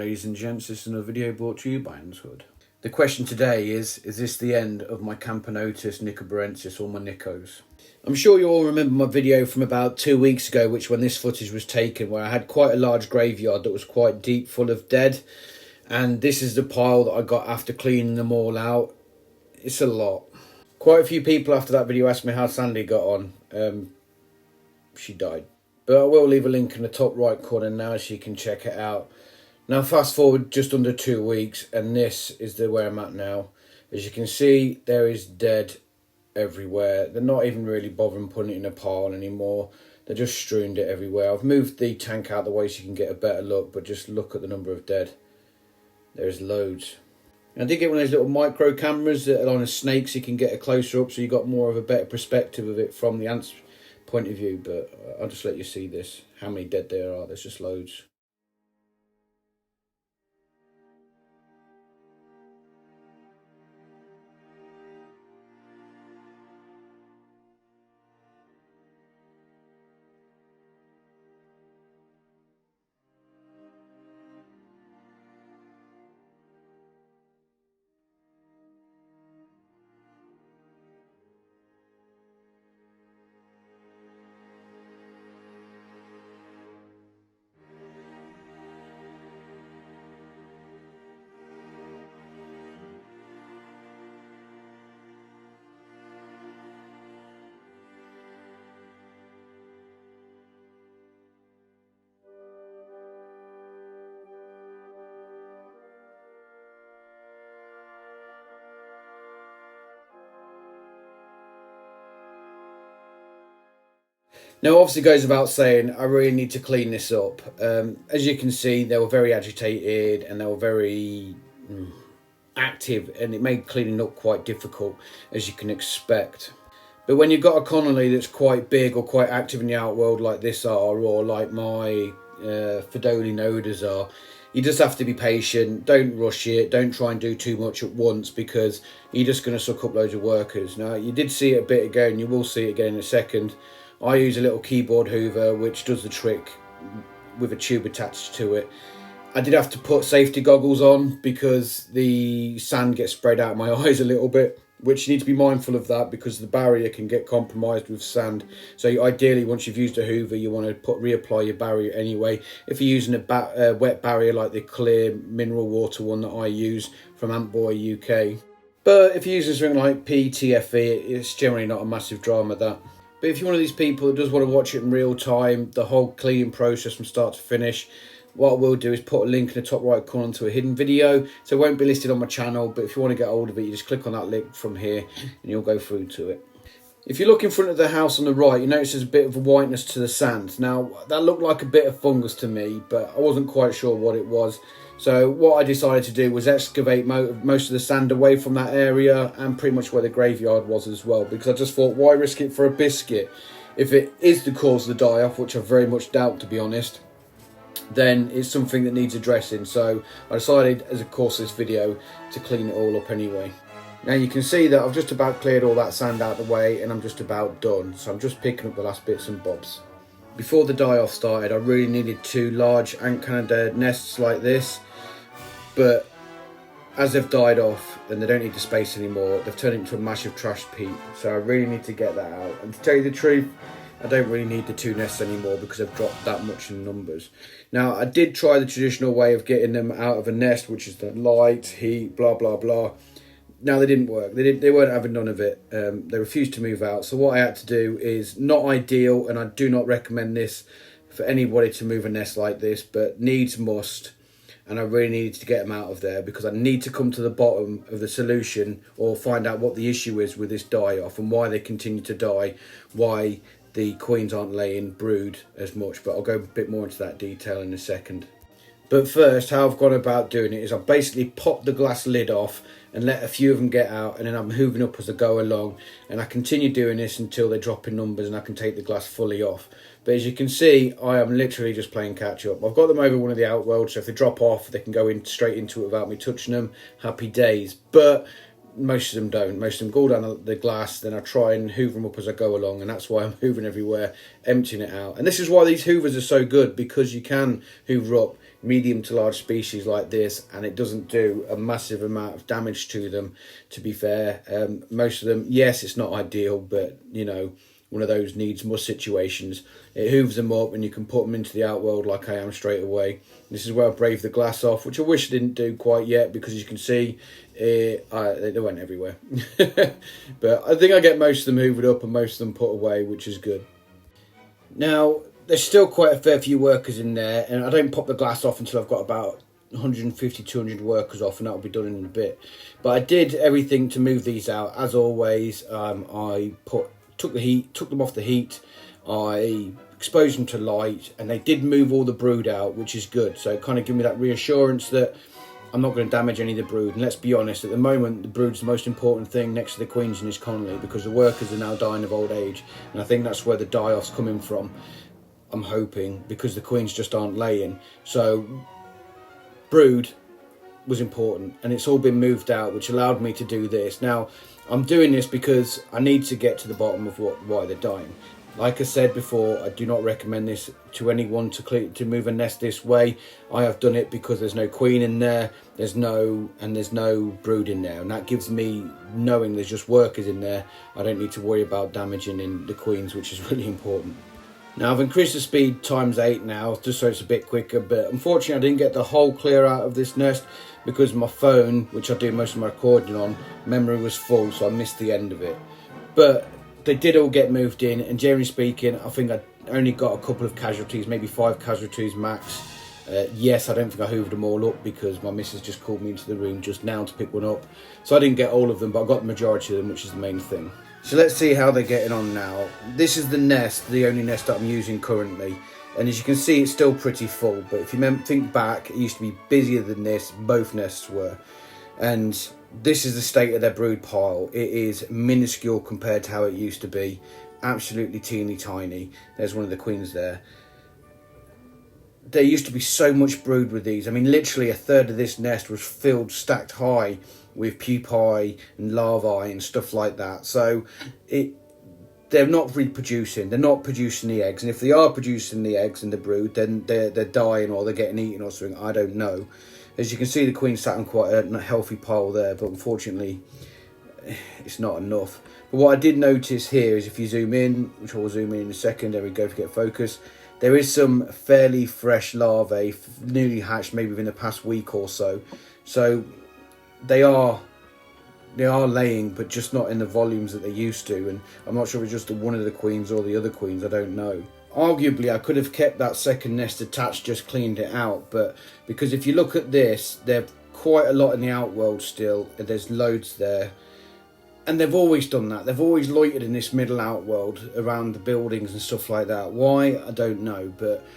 ladies and gents, this is another video brought to you by Hood. The question today is this the end of my Camponotus, Nicobarensis, or my Nicos? I'm sure you all remember my video from about 2 weeks ago, when this footage was taken, where I had quite a large graveyard that was quite deep, full of dead. And this is the pile that I got after cleaning them all out. It's a lot. Quite a few people after that video asked me how Sandy got on. She died. But I will leave a link in the top right corner now so you can check it out. Now fast forward just under 2 weeks and this is where I'm at now. As you can see, there is dead everywhere. They're not even really bothering putting it in a pile anymore. They're just strewn it everywhere. I've moved the tank out of the way so you can get a better look, but just look at the number of dead. There's loads. And I did get one of those little micro cameras that are on a snake so you can get a closer up so you got more of a better perspective of it from the ants' point of view, but I'll just let you see this, how many dead there are. There's just loads. Now obviously it goes without saying, I really need to clean this up. As you can see, they were very agitated and they were very active, and it made cleaning up quite difficult, as you can expect. But when you've got a colony that's quite big or quite active in the outworld like this are, or like my Consolidating are, you just have to be patient. Don't rush it. Don't try and do too much at once, because you're just going to suck up loads of workers. Now you did see it a bit ago and you will see it again in a second. I use a little keyboard hoover which does the trick with a tube attached to it. I did have to put safety goggles on because the sand gets sprayed out of my eyes a little bit, which you need to be mindful of that because the barrier can get compromised with sand. So ideally, once you've used a hoover, you want to reapply your barrier anyway. If you're using a wet barrier like the clear mineral water one that I use from Antboy UK. But if you're using something like PTFE, it's generally not a massive drama, that. But if you're one of these people that does want to watch it in real time, the whole cleaning process from start to finish, what I will do is put a link in the top right corner to a hidden video. So it won't be listed on my channel, but if you want to get hold of it, you just click on that link from here and you'll go through to it. If you look in front of the house on the right, you notice there's a bit of a whiteness to the sand. Now, that looked like a bit of fungus to me, but I wasn't quite sure what it was. So what I decided to do was excavate most of the sand away from that area and pretty much where the graveyard was as well, because I just thought, why risk it for a biscuit? If it is the cause of the die-off, which I very much doubt, to be honest, then it's something that needs addressing. So I decided, as a course of this video, to clean it all up anyway. Now you can see that I've just about cleared all that sand out of the way and I'm just about done. So I'm just picking up the last bits and bobs. Before the die-off started, I really needed 2 large ant Canada nests like this. But as they've died off and they don't need the space anymore, they've turned into a massive trash heap. So I really need to get that out. And to tell you the truth, I don't really need the 2 nests anymore because they've dropped that much in numbers. Now, I did try the traditional way of getting them out of a nest, which is the light, heat, blah, blah, blah. Now, they didn't work. They weren't having none of it. They refused to move out. So what I had to do is not ideal, and I do not recommend this for anybody to move a nest like this, but needs must. And I really needed to get them out of there because I need to come to the bottom of the solution, or find out what the issue is with this die-off and why they continue to die, why the queens aren't laying brood as much. But I'll go a bit more into that detail in a second. But first, how I've gone about doing it is I've basically popped the glass lid off and let a few of them get out, and then I'm hoovering up as I go along, and I continue doing this until they drop in numbers and I can take the glass fully off. But as you can see, I am literally just playing catch up. I've got them over one of the outworlds, so if they drop off, they can go in straight into it without me touching them. Happy days. But most of them don't. Most of them go down the glass, then I try and hoover them up as I go along, and that's why I'm hoovering everywhere, emptying it out. And this is why these hoovers are so good, because you can hoover up medium to large species like this, and it doesn't do a massive amount of damage to them, to be fair. Most of them, yes, it's not ideal, but you know, one of those needs must situations. It hooves them up and you can put them into the outworld like I am straight away. This is where I braved the glass off, which I wish I didn't do quite yet, because as you can see, they went everywhere. But I think I get most of them hoovered up and most of them put away, which is good. Now, there's still quite a fair few workers in there, and I don't pop the glass off until I've got about 150, 200 workers off, and that'll be done in a bit. But I did everything to move these out. As always, I took them off the heat, I exposed them to light, and they did move all the brood out, which is good. So it kind of gave me that reassurance that I'm not going to damage any of the brood. And let's be honest, at the moment the brood's the most important thing next to the queens in this colony, because the workers are now dying of old age, and I think that's where the die-off's coming from. I'm hoping, because the queens just aren't laying. So brood was important, and it's all been moved out, which allowed me to do this. Now I'm doing this because I need to get to the bottom of why they're dying. Like I said before, I do not recommend this to anyone to move a nest this way. I have done it because there's no queen in there, there's no brood in there, and that gives me, knowing there's just workers in there, I don't need to worry about damaging in the queens, which is really important. Now I've increased the speed ×8 now, just so it's a bit quicker, but unfortunately I didn't get the whole clear out of this nest because my phone, which I do most of my recording on, memory was full, so I missed the end of it. But they did all get moved in, and generally speaking, I think I only got a couple of casualties, maybe 5 casualties max. Yes, I don't think I hoovered them all up because my missus just called me into the room just now to pick one up. So I didn't get all of them, but I got the majority of them, which is the main thing. So let's see how they're getting on now. This is the nest, the only nest that I'm using currently. And as you can see, it's still pretty full. But if you think back, it used to be busier than this. Both nests were. And this is the state of their brood pile. It is minuscule compared to how it used to be. Absolutely teeny tiny. There's one of the queens there. There used to be so much brood with these. I mean, literally a third of this nest was filled, stacked high with pupae and larvae and stuff like that. So they're not reproducing. They're not producing the eggs. And if they are producing the eggs and the brood, then they're dying or they're getting eaten or something. I don't know. As you can see, the queen sat on quite a healthy pile there, but unfortunately, it's not enough. But what I did notice here is if you zoom in, which I will zoom in a second, there we go, if you get focus, there is some fairly fresh larvae, newly hatched, maybe within the past week or so. So they are laying, but just not in the volumes that they used to. And I'm not sure if it's just one of the queens or the other queens, I don't know. Arguably, I could have kept that second nest attached, just cleaned it out. But because if you look at this, there's quite a lot in the outworld still. And there's loads there. And they've always done that. They've always loitered in this middle outworld around the buildings and stuff like that. Why? I don't know. But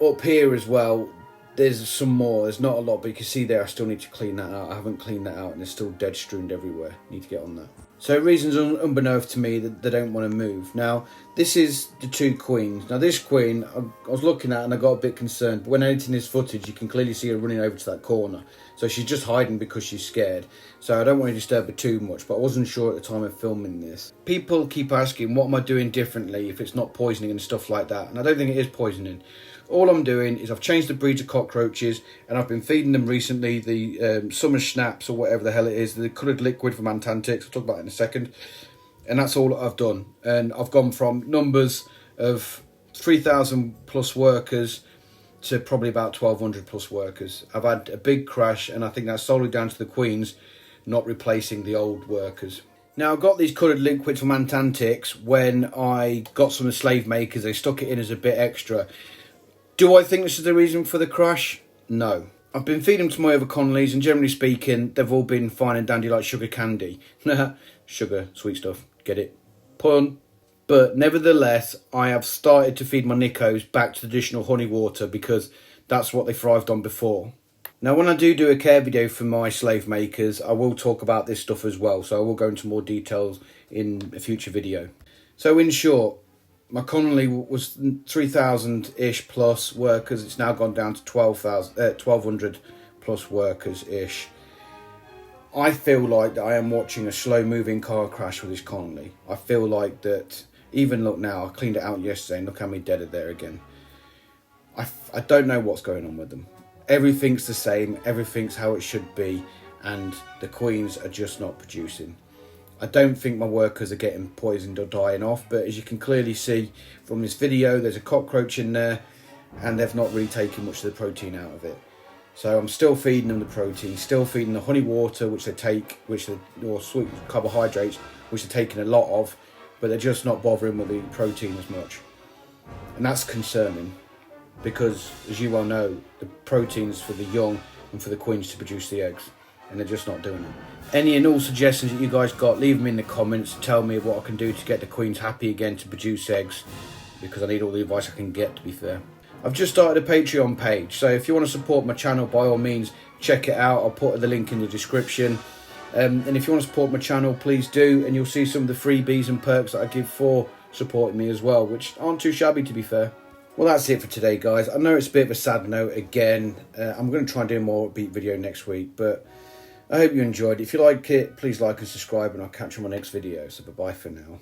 up here as well, there's some more. There's not a lot, but you can see there I still need to clean that out. I haven't cleaned that out and there's still dead strewn everywhere. Need to get on that. So reasons unbeknownst to me that they don't want to move. Now, this is the 2 queens. Now this queen, I was looking at and I got a bit concerned. But when editing this footage, you can clearly see her running over to that corner. So she's just hiding because she's scared. So I don't want to disturb her too much, but I wasn't sure at the time of filming this. People keep asking, what am I doing differently if it's not poisoning and stuff like that? And I don't think it is poisoning. All I'm doing is I've changed the breeds of cockroaches, and I've been feeding them recently the summer snaps or whatever the hell it is, the coloured liquid from Antantix. I'll talk about it in a second. And that's all I've done. And I've gone from numbers of 3,000 plus workers to probably about 1,200 plus workers. I've had a big crash, and I think that's solely down to the queens not replacing the old workers. Now, I got these coloured liquids from Antantix when I got some of the slave makers. They stuck it in as a bit extra. Do I think this is the reason for the crash? No. I've been feeding them to my other colonies, and generally speaking, they've all been fine and dandy like sugar candy. Sugar, sweet stuff, get it? Pun. But nevertheless, I have started to feed my Nicos back to traditional honey water because that's what they thrived on before. Now, when I do a care video for my slave makers, I will talk about this stuff as well, so I will go into more details in a future video. So in short, my colony was 3,000-ish plus workers. It's now gone down to 1,200 plus workers-ish. I feel like that I am watching a slow-moving car crash with this colony. I feel like that, even look now, I cleaned it out yesterday and look how many dead are there again. I don't know what's going on with them. everything's the same, everything's how it should be, and the queens are just not producing. I don't think my workers are getting poisoned or dying off, but as you can clearly see from this video, there's a cockroach in there and they've not really taken much of the protein out of it. So I'm still feeding them the protein, still feeding the honey water, which they take, or sweet carbohydrates, which they're taking a lot of, but they're just not bothering with the protein as much. And that's concerning, because as you well know, the protein's for the young and for the queens to produce the eggs, and they're just not doing it. Any and all suggestions that you guys got, leave them in the comments. Tell me what I can do to get the queens happy again to produce eggs, because I need all the advice I can get, to be fair. I've just started a Patreon page, so if you want to support my channel, by all means, check it out. I'll put the link in the description. And if you want to support my channel, please do, and you'll see some of the freebies and perks that I give for supporting me as well, which aren't too shabby, to be fair. Well, that's it for today, guys. I know it's a bit of a sad note again. I'm going to try and do a more upbeat video next week, but I hope you enjoyed. If you like it, please like and subscribe, and I'll catch you on my next video. So bye-bye for now.